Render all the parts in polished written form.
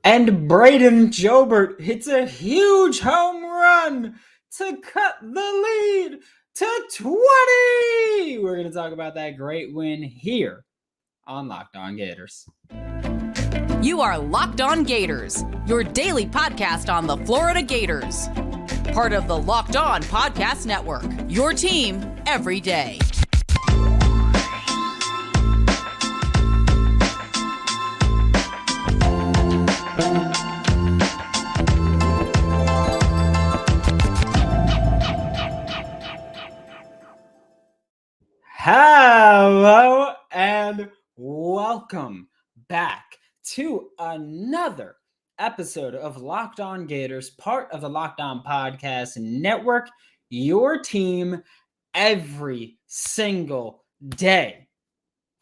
And Braden Jobert hits a huge home run to cut the lead to 20. We're going to talk about that great win here on Locked On Gators. You are Locked On Gators, your daily podcast on the Florida Gators. Part of the Locked On Podcast Network, your team every day. Hello and welcome back to another episode of Locked On Gators, part of the Locked On Podcast Network, your team every single day.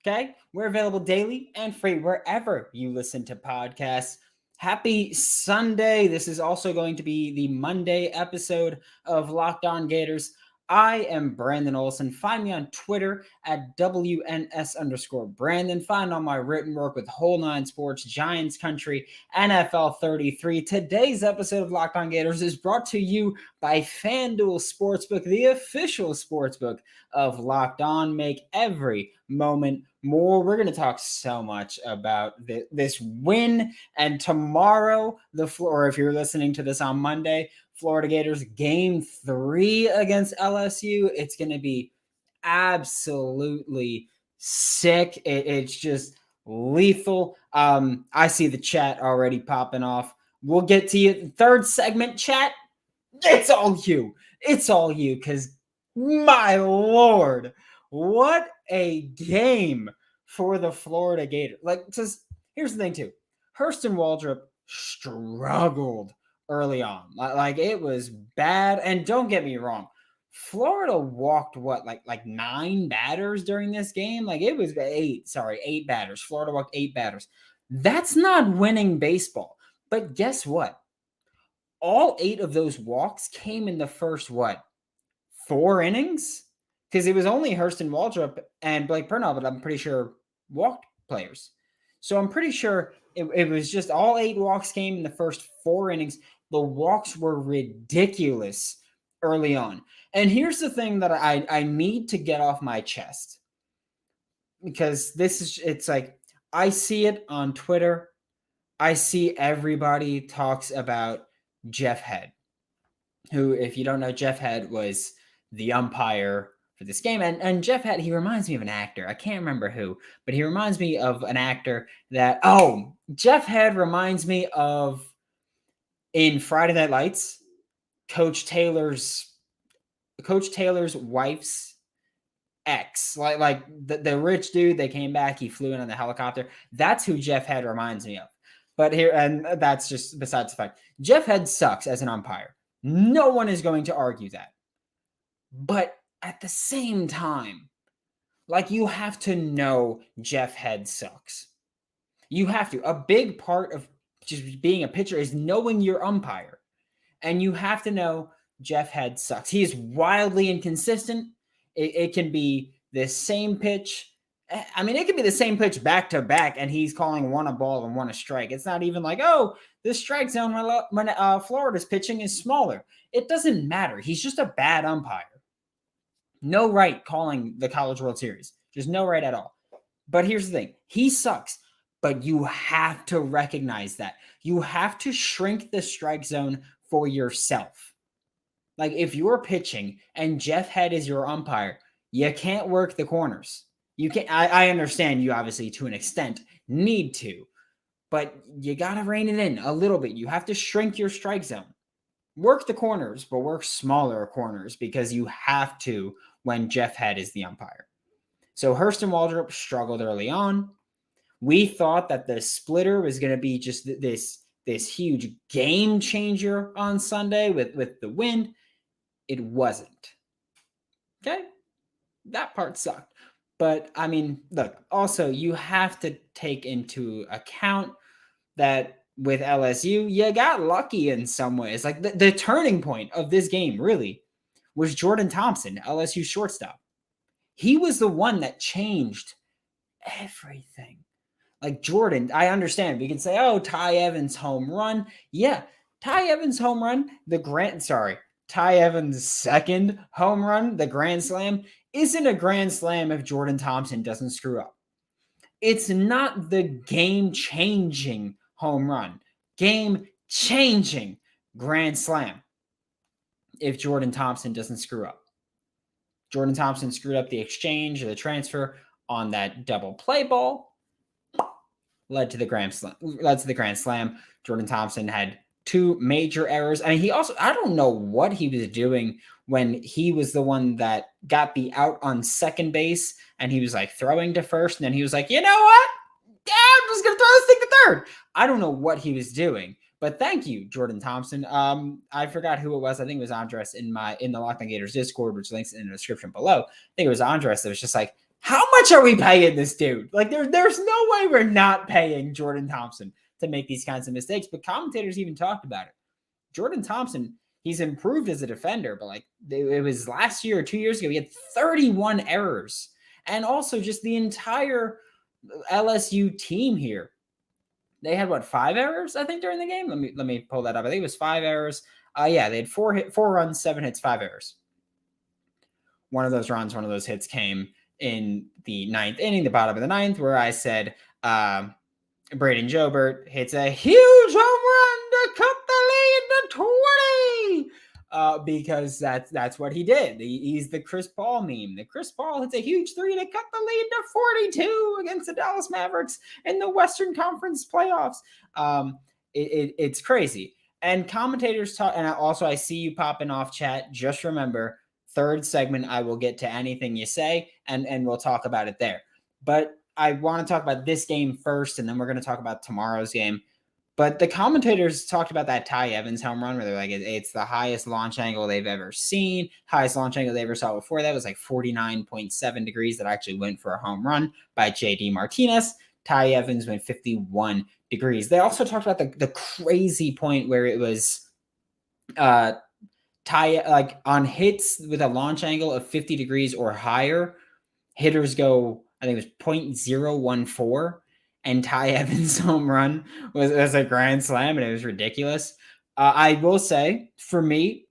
Okay? We're available daily and free wherever you listen to podcasts. Happy Sunday. This is also going to be the Monday episode of Locked On Gators. I am Brandon Olsen. Find me on Twitter at WNS_Brandon. Find all my written work with Whole Nine Sports, Giants Country, NFL 33. Today's episode of Locked On Gators is brought to you by FanDuel Sportsbook, the official sportsbook of Locked On. Make every moment more. We're going to talk so much about this win, and tomorrow, or if you're listening to this on Monday, Florida Gators Game 3 against LSU. It's going to be absolutely sick. It's just lethal. I see the chat already popping off. We'll get to you. Third segment, chat. It's all you. It's all you, because my Lord, what a game for the Florida Gators. Here's the thing, too. Hurston Waldrop struggled early on. Like it was bad. And don't get me wrong, Florida walked like 9 batters during this game. Like it was 8 batters. Florida walked 8 batters. That's not winning baseball. But guess what? All 8 of those walks came in the first 4 innings? Because it was only Hurston Waldrop and Blake Purnell, but I'm pretty sure walked players. So I'm pretty sure it was just all 8 walks came in the first 4 innings. The walks were ridiculous early on. And here's the thing that I need to get off my chest. Because it's like, I see it on Twitter. I see everybody talks about Jeff Head, who, if you don't know, Jeff Head was the umpire for this game. And Jeff Head, he reminds me of an actor. I can't remember who, but he reminds me of an actor Jeff Head reminds me of, in Friday Night Lights, Coach Taylor's wife's ex, like the rich dude. They came back. He flew in on the helicopter. That's who Jeff Head reminds me of. But here, and that's just besides the fact. Jeff Head sucks as an umpire. No one is going to argue that. But at the same time, like, you have to know Jeff Head sucks. You have to. A big part of just being a pitcher is knowing your umpire. And you have to know Jeff Head sucks. He is wildly inconsistent. It can be the same pitch. I mean, it could be the same pitch back to back, and he's calling one a ball and one a strike. It's not even like, oh, the strike zone when Florida's pitching is smaller. It doesn't matter. He's just a bad umpire. No right calling the College World Series. Just no right at all. But here's the thing. He sucks. But you have to recognize that. You have to shrink the strike zone for yourself. Like, if you're pitching and Jeff Head is your umpire, you can't work the corners. You can't. I understand you obviously, to an extent, need to. But you got to rein it in a little bit. You have to shrink your strike zone. Work the corners, but work smaller corners, because you have to when Jeff Head is the umpire. So Hurston Waldrop struggled early on. We thought that the splitter was going to be just this huge game changer on Sunday with the wind. It wasn't. Okay? That part sucked. But, I mean, look, also, you have to take into account that with LSU, you got lucky in some ways. Like, the turning point of this game, really, was Jordan Thompson, LSU shortstop. He was the one that changed everything. Like Jordan, I understand. We can say, oh, Ty Evans home run. Yeah, Ty Evans home run, Ty Evans' second home run, the grand slam, isn't a grand slam if Jordan Thompson doesn't screw up. It's not the game-changing home run. Game-changing grand slam if Jordan Thompson doesn't screw up. Jordan Thompson screwed up the exchange or the transfer on that double play ball, led to the grand slam. Jordan Thompson had two major errors. I mean, I don't know what he was doing when he was the one that got the out on second base and he was like throwing to first. And then he was like, you know what? Yeah, I'm just going to throw this thing to third. I don't know what he was doing, but thank you, Jordan Thompson. I forgot who it was. I think it was Andres in the Locked On Gators Discord, which links in the description below. I think it was Andres that was just like, how much are we paying this dude? Like, there's no way we're not paying Jordan Thompson to make these kinds of mistakes. But commentators even talked about it. Jordan Thompson, he's improved as a defender, but like it was last year or 2 years ago, he had 31 errors. And also just the entire LSU team here. They had 5 errors, I think, during the game. Let me pull that up. I think it was 5 errors. Yeah, they had 4 runs, 7 hits, 5 errors. One of those hits came in the 9th inning, the bottom of the 9th, where I said Braden Jobert hits a huge home run to cut the lead to 20, because that's what he did. He's the Chris Paul meme. The Chris Paul hits a huge 3 to cut the lead to 42 against the Dallas Mavericks in the Western Conference playoffs. It's crazy. And commentators talk, and also I see you popping off chat. Just remember, third segment, I will get to anything you say, and we'll talk about it there. But I want to talk about this game first, and then we're going to talk about tomorrow's game. But the commentators talked about that Ty Evans home run where they're like, it's the highest launch angle they've ever seen. Highest launch angle they ever saw before that was like 49.7 degrees that actually went for a home run by JD Martinez. Ty Evans went 51 degrees. They also talked about the crazy point where it was like on hits with a launch angle of 50 degrees or higher, hitters go, I think it was 0.014, and Ty Evans' home run was a grand slam, and it was ridiculous. I will say, for me,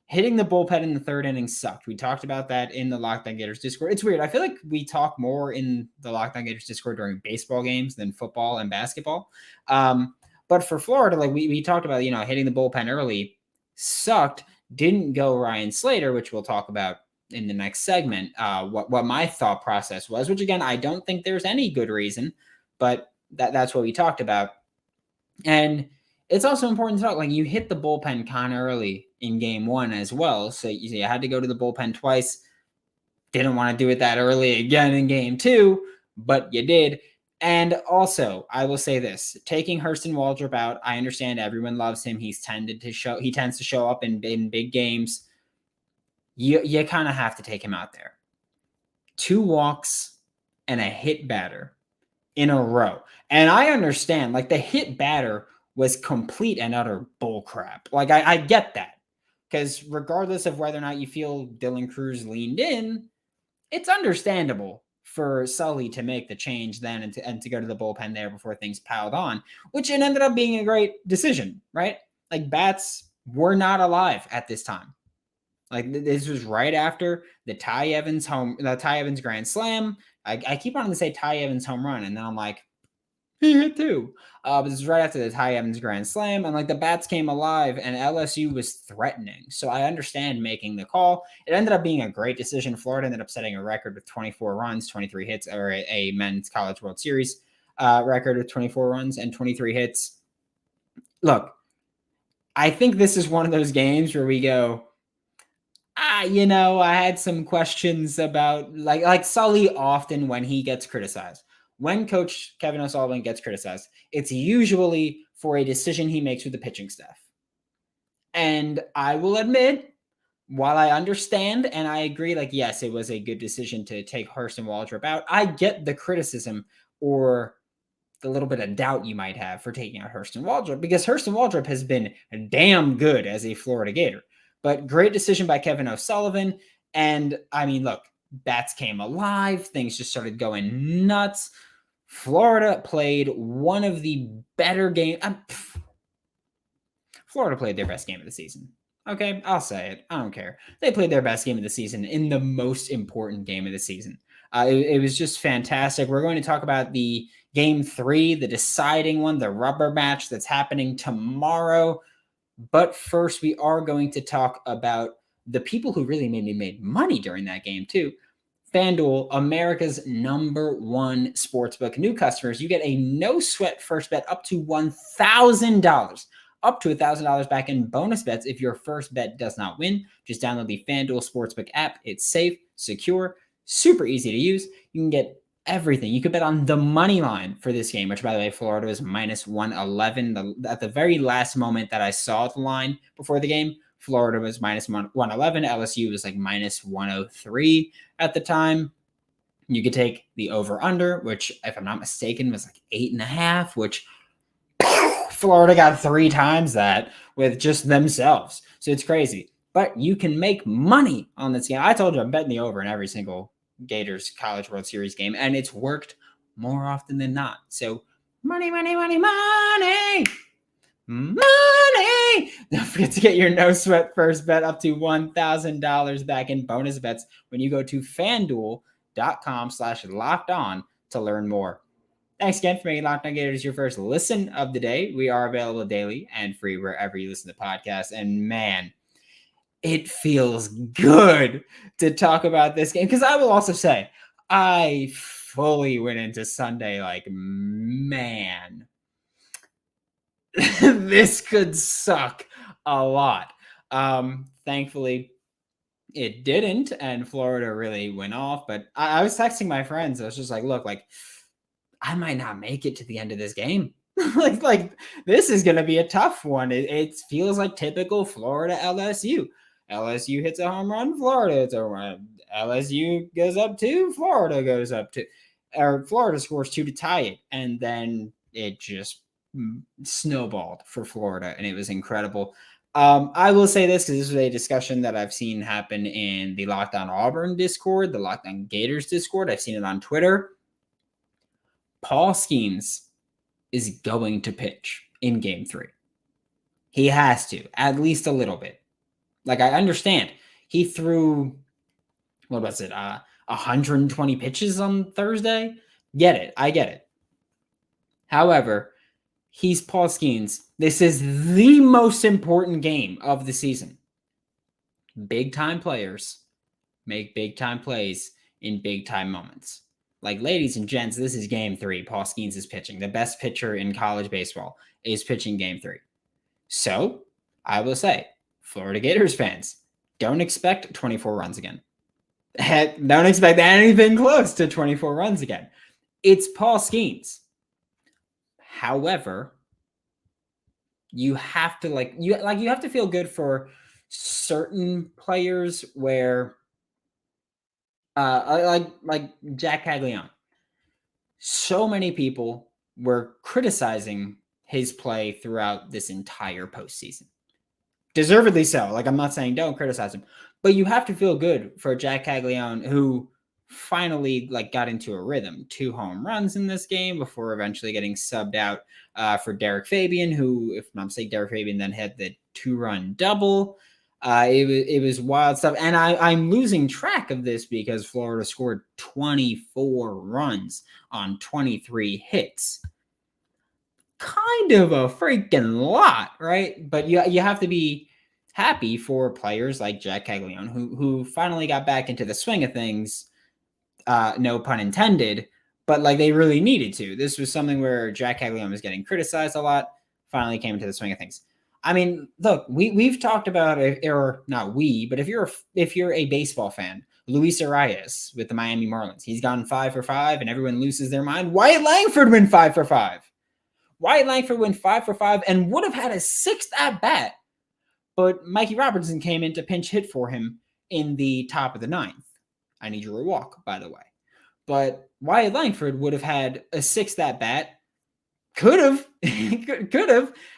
hitting the bullpen in the third inning sucked. We talked about that in the Locked On Gators Discord. It's weird. I feel like we talk more in the Locked On Gators Discord during baseball games than football and basketball. But for Florida, like we talked about, hitting the bullpen early sucked. Didn't go Ryan Slater, which we'll talk about in the next segment, what my thought process was, which again, I don't think there's any good reason, but that's what we talked about. And it's also important to talk, like you hit the bullpen kind of early in game 1 as well. So you had to go to the bullpen twice. Didn't want to do it that early again in game 2, but you did. And also, I will say this, taking Hurston Waldrop out, I understand everyone loves him. He tends to show up in big games. You kind of have to take him out there. 2 walks and a hit batter in a row. And I understand, like the hit batter was complete and utter bullcrap. Like I get that. Because regardless of whether or not you feel Dylan Cruz leaned in, it's understandable for Sully to make the change then and to go to the bullpen there before things piled on, which it ended up being a great decision, right? Like bats were not alive at this time. Like this was right after the Ty Evans grand slam. I keep wanting to say Ty Evans home run, and then I'm like, he hit 2. But this is right after the Ty Evans grand slam, and like the bats came alive, and LSU was threatening. So I understand making the call. It ended up being a great decision. Florida ended up setting a record with 24 runs, 23 hits, or a men's college World Series record with 24 runs and 23 hits. Look, I think this is one of those games where we go, I had some questions about like Sully often when he gets criticized. When Coach Kevin O'Sullivan gets criticized, it's usually for a decision he makes with the pitching staff. And I will admit, while I understand and I agree, like, yes, it was a good decision to take Hurston Waldrop out, I get the criticism or the little bit of doubt you might have for taking out Hurston Waldrop, because Hurston Waldrop has been damn good as a Florida Gator. But great decision by Kevin O'Sullivan. And I mean, look, bats came alive. Things just started going nuts. Florida played one of the better games. Florida played their best game of the season. Okay, I'll say it. I don't care. They played their best game of the season in the most important game of the season. It was just fantastic. We're going to talk about the game 3, the deciding one, the rubber match that's happening tomorrow. But first, we are going to talk about the people who really made money during that game too. FanDuel, America's #1 sportsbook. New customers, you get a no-sweat first bet up to $1,000. Up to $1,000 back in bonus bets if your first bet does not win. Just download the FanDuel Sportsbook app. It's safe, secure, super easy to use. You can get everything. You could bet on the money line for this game, which, by the way, Florida was -111. At the very last moment that I saw the line before the game, Florida was -111. LSU was like -103 at the time. You could take the over-under, which, if I'm not mistaken, was like 8.5, which Florida got 3 times that with just themselves. So it's crazy. But you can make money on this game. I told you I'm betting the over in every single Gators College World Series game, and it's worked more often than not. So money, money, money, money, money. Don't forget to get your no-sweat first bet up to $1,000 back in bonus bets when you go to FanDuel.com/lockedon to learn more. Thanks again for making Locked On Gators your first listen of the day. We are available daily and free wherever you listen to podcasts. And man, it feels good to talk about this game, because I will also say I fully went into Sunday like, man, this could suck a lot. Thankfully, it didn't, and Florida really went off. But I was texting my friends. I was just like, look, like, I might not make it to the end of this game. like this is going to be a tough one. It feels like typical Florida LSU. LSU hits a home run, Florida hits a home run. LSU goes up 2, Florida goes up 2. Or Florida scores 2 to tie it. And then it just snowballed for Florida, and it was incredible. I will say this, because this was a discussion that I've seen happen in the Locked On Auburn Discord, the Locked On Gators Discord. I've seen it on Twitter. Paul Skeens is going to pitch in game 3. He has to, at least a little bit. Like, I understand. He threw, 120 pitches on Thursday? Get it. I get it. However, he's Paul Skeens. This is the most important game of the season. Big-time players make big-time plays in big-time moments. Like, ladies and gents, this is game 3. Paul Skeens is pitching. The best pitcher in college baseball is pitching game 3. So, I will say, Florida Gators fans, don't expect 24 runs again. Don't expect anything close to 24 runs again. It's Paul Skeens. However, you have to you have to feel good for certain players where like Jack Caglione. So many people were criticizing his play throughout this entire postseason. Deservedly so. Like, I'm not saying don't criticize him, but you have to feel good for Jack Caglione, who finally got into a rhythm. 2 home runs in this game before eventually getting subbed out for Derek Fabian, who, if I'm not mistaken, Derek Fabian then had the 2-run double. It was wild stuff. And I'm losing track of this because Florida scored 24 runs on 23 hits. Kind of a freaking lot, right? But you have to be happy for players like Jack Caglione, who finally got back into the swing of things. No pun intended, but they really needed to. This was something where Jack Caglione was getting criticized a lot. Finally came into the swing of things. I mean, look, we've talked about it, or not we, but if you're a baseball fan, Luis Arias with the Miami Marlins, he's gone 5 for 5, and everyone loses their mind. Wyatt Langford went 5 for 5. Wyatt Langford went 5 for 5 and would have had a 6th at bat, but Mikey Robertson came in to pinch hit for him in the top of the 9th. I need your walk, by the way. But Wyatt Langford would have had a 6th at bat. Could have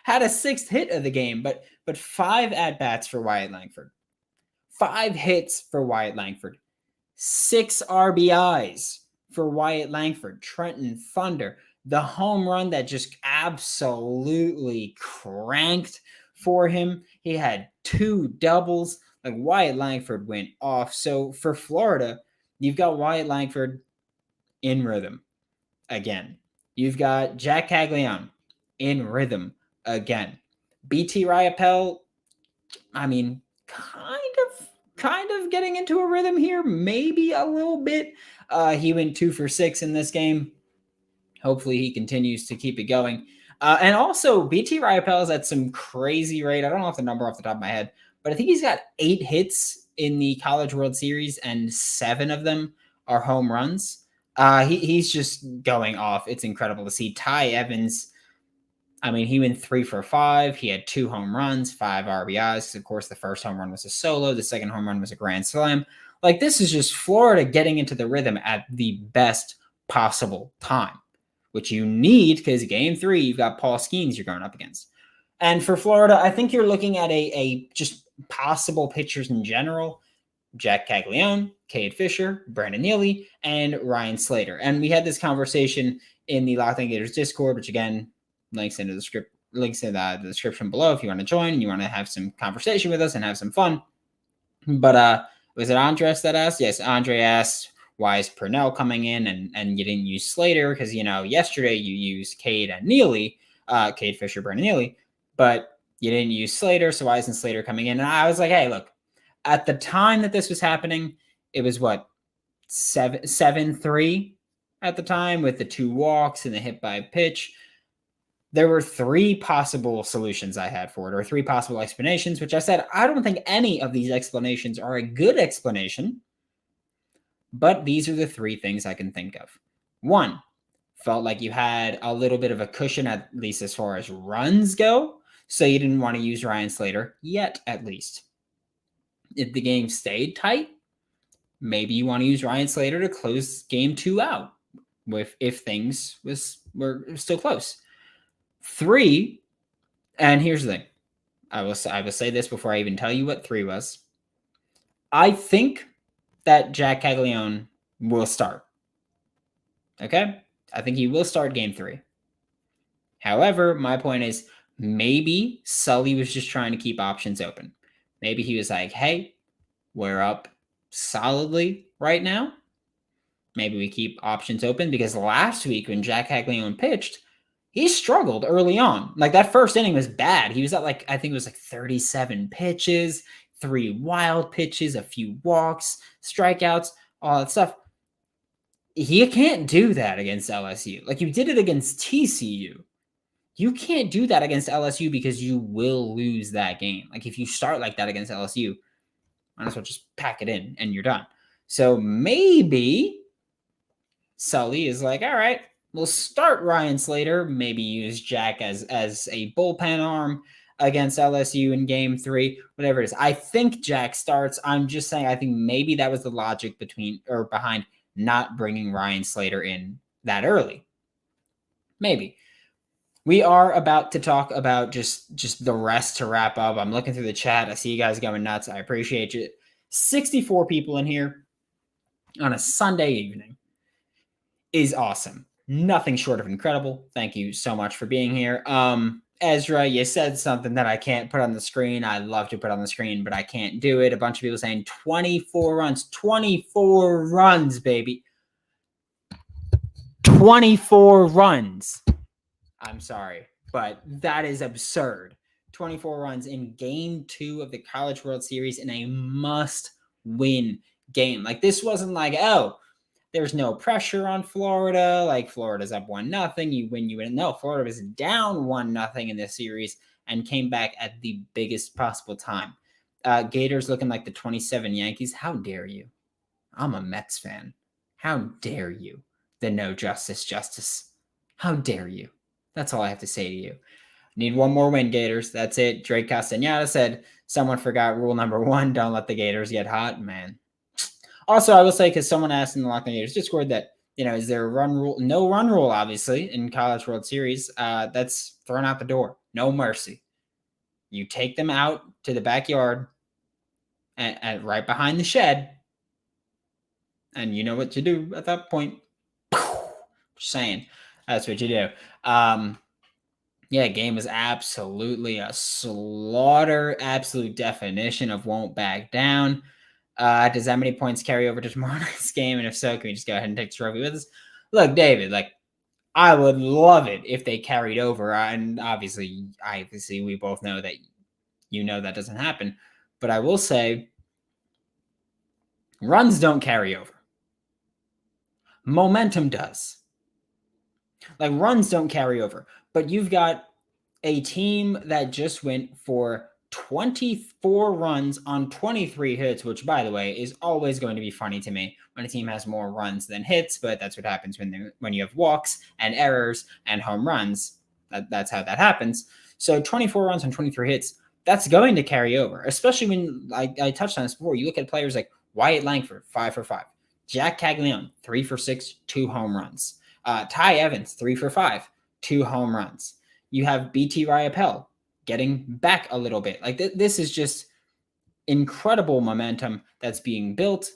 had a 6th hit of the game, but 5 at bats for Wyatt Langford. 5 hits for Wyatt Langford. 6 RBIs for Wyatt Langford, Trenton Thunder. The home run that just absolutely cranked for him. He had 2 doubles. Like, Wyatt Langford went off. So for Florida, you've got Wyatt Langford in rhythm again. You've got Jack Caglione in rhythm again. BT Riopelle, I mean, kind of getting into a rhythm here, maybe a little bit. He went 2 for 6 in this game. Hopefully he continues to keep it going. And also, BT Riopelle is at some crazy rate. I don't know the number off the top of my head, but I think he's got 8 hits in the College World Series, and 7 of them are home runs. He's just going off. It's incredible to see. Ty Evans, I mean, he went 3 for 5. He had 2 home runs, 5 RBIs. Of course, the first home run was a solo. The second home run was a grand slam. Like, this is just Florida getting into the rhythm at the best possible time, which you need because game 3, you've got Paul Skeens you're going up against. And for Florida, I think you're looking at a just possible pitchers in general. Jack Caglione, Cade Fisher, Brandon Neely, and Ryan Slater. And we had this conversation in the Locked On Gators Discord, which again, links in the description below if you want to join and you want to have some conversation with us and have some fun. But was it Andres that asked? Yes, Andre asked, why is Purnell coming in and you didn't use Slater? Because, yesterday you used Cade and Neely, Cade Fisher, Brandon Neely, but you didn't use Slater, so why isn't Slater coming in? And I was like, hey, look, at the time that this was happening, it was 7-3 at the time with the 2 walks and the hit by pitch. There were 3 possible solutions I had for it, or 3 possible explanations, which I said, I don't think any of these explanations are a good explanation, but these are the 3 things I can think of. 1, felt like you had a little bit of a cushion, at least as far as runs go, so you didn't want to use Ryan Slater yet, at least. If the game stayed tight, maybe you want to use Ryan Slater to close game 2 out if things were still close. 3, and here's the thing. I will say this before I even tell you what 3 was. I think that Jack Caglione will start. Okay? I think he will start game 3. However, my point is maybe Sully was just trying to keep options open. Maybe he was like, hey, we're up solidly right now. Maybe we keep options open, because last week when Jack Caglione pitched, he struggled early on. Like, that first inning was bad. He was at I think it was 37 pitches, 3 wild pitches, a few walks, strikeouts, all that stuff. He can't do that against LSU. Like, you did it against TCU. You can't do that against LSU because you will lose that game. Like, if you start like that against LSU, might as well just pack it in and you're done. So maybe Sully is like, all right, we'll start Ryan Slater, maybe use Jack as a bullpen arm against LSU in game 3, whatever it is. I think Jack starts. I'm just saying, I think maybe that was the logic behind not bringing Ryan Slater in that early. Maybe. We are about to talk about just the rest to wrap up. I'm looking through the chat. I see you guys going nuts. I appreciate you. 64 people in here on a Sunday evening is awesome. Nothing short of incredible. Thank you so much for being here. Ezra, you said something that I can't put on the screen. I'd love to put on the screen, but I can't do it. A bunch of people saying 24 runs. 24 runs, baby. 24 runs. I'm sorry, but that is absurd. 24 runs in game 2 of the College World Series in a must-win game. Like, this wasn't like, oh, there's no pressure on Florida. Like, Florida's up 1-0. You win. No, Florida was down 1-0 in this series and came back at the biggest possible time. Gators looking like the 27 Yankees. How dare you? I'm a Mets fan. How dare you? The no justice. How dare you? That's all I have to say to you. Need one more win, Gators. That's it. Drake Castaneda said, someone forgot rule number 1. Don't let the Gators get hot. Man. Also, I will say, because someone asked in the Locked On Gators Discord that, is there a run rule? No run rule, obviously, in College World Series. That's thrown out the door. No mercy. You take them out to the backyard and right behind the shed, and you know what to do at that point. Just saying. That's what you do. Yeah, game was absolutely a slaughter. Absolute definition of won't back down. Does that many points carry over to tomorrow night's game? And if so, can we just go ahead and take the trophy with us? Look, David, like, I would love it if they carried over. And obviously, we both know that that doesn't happen. But I will say, runs don't carry over. Momentum does. Like, runs don't carry over. But you've got a team that just went for 24 runs on 23 hits, which, by the way, is always going to be funny to me when a team has more runs than hits, but that's what happens when you have walks and errors and home runs. That's how that happens. So 24 runs on 23 hits, that's going to carry over, especially when, I touched on this before, you look at players like Wyatt Langford, 5 for 5. Jack Caglione, 3 for 6, 2 home runs. Ty Evans, 3 for 5, 2 home runs. You have BT Ryapel getting back a little bit. Like, this is just incredible momentum that's being built.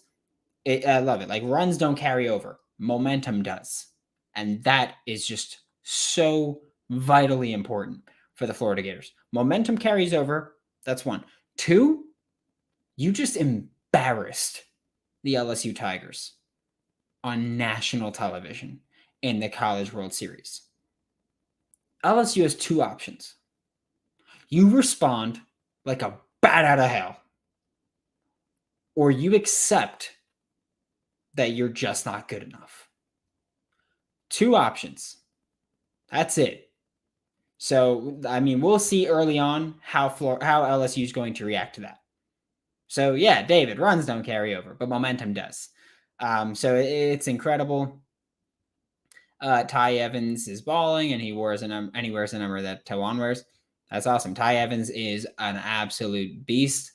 I love it. Like, runs don't carry over. Momentum does. And that is just so vitally important for the Florida Gators. Momentum carries over. That's 1. 2, you just embarrassed the LSU Tigers on national television in the College World Series. LSU has 2 options. You respond like a bat out of hell, or you accept that you're just not good enough. 2 options. That's it. So, I mean, we'll see early on how LSU is going to react to that. So, yeah, David, runs don't carry over, but momentum does. So it's incredible. Ty Evans is balling, and he wears a number that Tawan wears. That's awesome. Ty Evans is an absolute beast.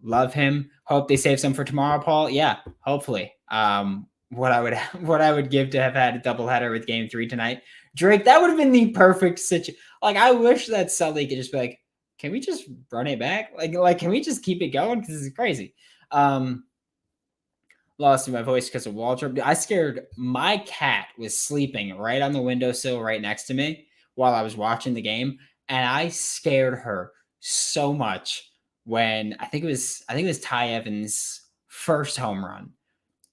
Love him. Hope they save some for tomorrow, Paul. Yeah, hopefully. What I would give to have had a doubleheader with Game 3 tonight, Drake. That would have been the perfect situation. Like, I wish that Sully could just be like, can we just run it back? Like, can we just keep it going? Because this is crazy. Lost my voice because of wardrobe. I scared my cat was sleeping right on the windowsill right next to me while I was watching the game, and I scared her so much when I think it was Ty Evans' first home run.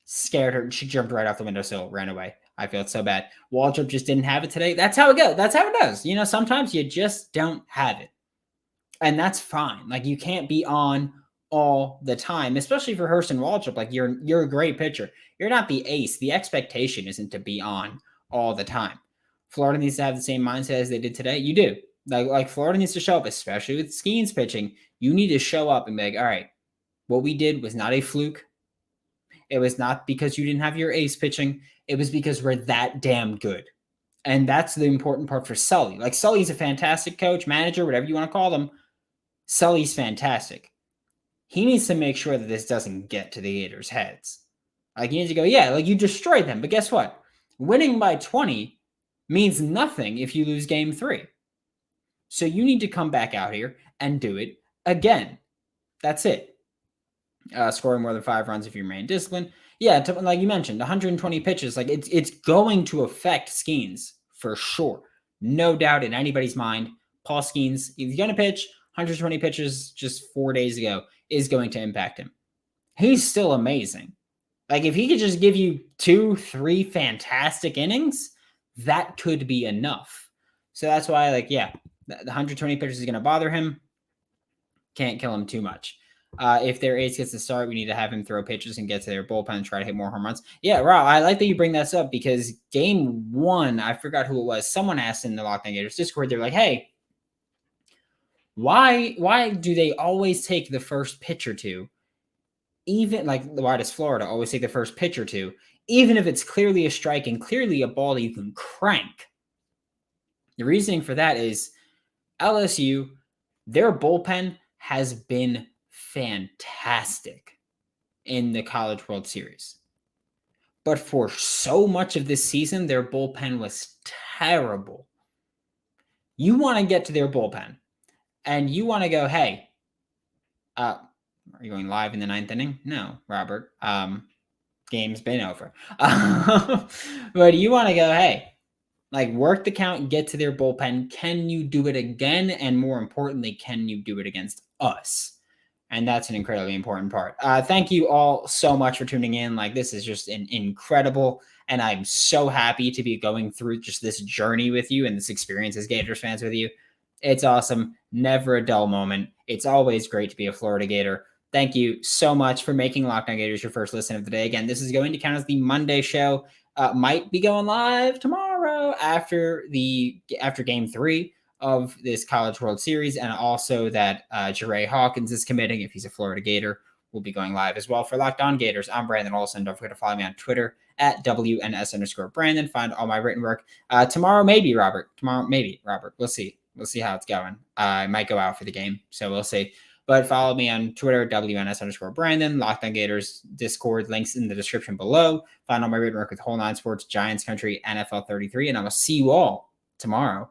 Scared her. She jumped right off the windowsill, ran away. I felt so bad. Waldrop just didn't have it today. That's how it goes. That's how it does. Sometimes you just don't have it, and that's fine. Like, you can't be on all the time, especially for Hurston Waldrop. Like, you're a great pitcher. You're not the ace. The expectation isn't to be on all the time. Florida needs to have the same mindset as they did today. You do. Like Florida needs to show up, especially with Skeens pitching. You need to show up and be like, all right, what we did was not a fluke. It was not because you didn't have your ace pitching. It was because we're that damn good. And that's the important part for Sully. Like, Sully's a fantastic coach, manager, whatever you want to call them. Sully's fantastic. He needs to make sure that this doesn't get to the Gators' heads. Like, you need to go, yeah, like, you destroyed them. But guess what? Winning by 20 means nothing if you lose Game 3. So you need to come back out here and do it again. That's it. Scoring more than 5 runs if you remain disciplined. Yeah, like you mentioned, 120 pitches. Like, it's going to affect Skeens for sure. No doubt in anybody's mind. Paul Skeens, if he's going to pitch 120 pitches just 4 days ago, is going to impact him. He's still amazing. Like, if he could just give you 2-3 fantastic innings, that could be enough. So that's why, like, yeah, the 120 pitches is going to bother him. Can't kill him too much. If their ace gets to start, we need to have him throw pitches and get to their bullpen and try to hit more home runs. Yeah, Rob, I like that you bring this up because Game 1, I forgot who it was. Someone asked in the Locked On Gators Discord, they're like, hey, why do they always take the first pitch or two? Even, like, why does Florida always take the first pitch or two, even if it's clearly a strike and clearly a ball that you can crank? The reasoning for that is LSU, their bullpen has been fantastic in the College World Series. But for so much of this season, their bullpen was terrible. You want to get to their bullpen, and you want to go, hey, are you going live in the 9th inning? No, Robert. game's been over. But you want to go, hey, like work the count, get to their bullpen. Can you do it again? And more importantly, can you do it against us? And that's an incredibly important part. Thank you all so much for tuning in. Like, this is just an incredible, and I'm so happy to be going through just this journey with you and this experience as Gators fans with you. It's awesome. Never a dull moment. It's always great to be a Florida Gator. Thank you so much for making Locked On Gators your first listen of the day. Again, this is going to count as the Monday show. Might be going live tomorrow after game 3 of this College World Series, and also that Jeray Hawkins is committing. If he's a Florida Gator, we'll be going live as well. For Locked On Gators, I'm Brandon Olsen. Don't forget to follow me on Twitter at WNS_Brandon. Find all my written work. Tomorrow, maybe Robert. We'll see. We'll see how it's going. I might go out for the game, so we'll see. But follow me on Twitter, WNS_Brandon, Locked On Gators, Discord, links in the description below. Find all my written work with Whole 9 Sports, Giants Country, NFL 33, and I will see you all tomorrow